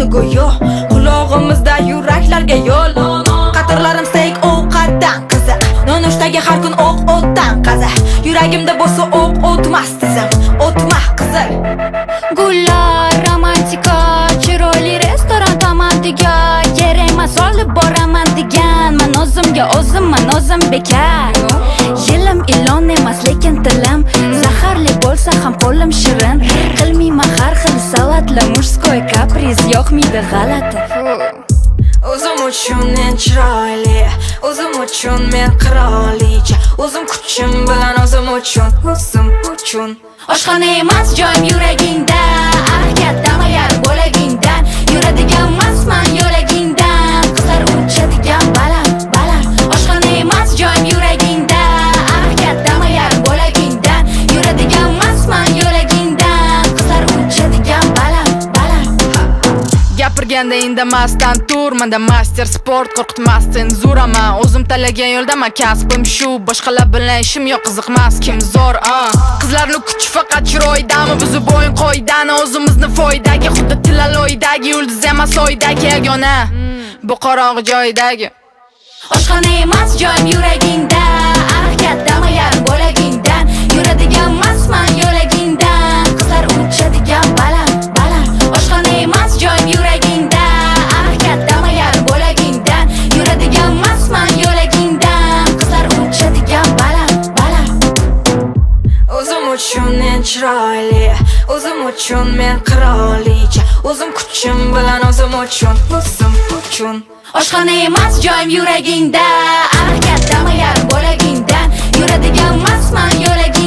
qo'shiqni go'yo qulog'imizda yuraklarga yo'l. Qatorlarim steak ovqatdan qiziq, nonushtaga har kun o'tdan qaza. Yuragimda bo'lsa o'tmas tizim, o'tma qizil. Gullar romantika, chiroyli restoran tomondiga, kerak emas olib boraman degan. Men o'zim bekar. Yilim ilon emas lekin tilim zaharli bo'lsa ham qo'lim shirin. Qilmayman har xil salatli murskoy kapriz, yo'qmidi g'alati. O'zim uchun men chiroyli, o'zim uchun men qirolicha, o'zim kuchim bilan o'zim uchun. Oshxona emas joyim yuragingda, ah kattama yarim bo'lagingdan. Yuradigan emasman yo'lagingdan, qizlar uchadigan baland. Oshxona emas joyim yuragingda, ah kattama yarim bo'lagingdan. Yuradigan emasman yo'lagingdan, qizlar uchadigan baland. Gapirganda indamasdan tur, menda master sport, qo'rqitmasdan zuraman. O'zim tanlagan yo'ldaman, kasbim shu, boshqalar bilan ishim yo'q, qiziqmas kim zo'r. Qizlarning kuchi faqat chiroydami, buzib bo'yin qo'ydani, o'zimizni foydagi, xuddi tilaloydagi yulduz emas oydagi yagona, bu qorong'i joydagi. Oshxona emas joyim yuragingda, ah kattama yarim bo'lagingdan. Yuradigan emasman yo'lagingdan, qizlar uchadigan baland. Oshxona emas joyim yuragingda, ah kattama yarim bo'lagingdan. Yuradigan emasman yo'lagingdan, qizlar uchadigan baland. O'zim uchun men chiroyli, o'zim uchun men qirolicha, o'zim kuchim bilan o'zim uchun. Oshxona emas joyim yuragingda, ah kattama yarim bo'lagingdan. Yuradigan emasman yo'lagingdan.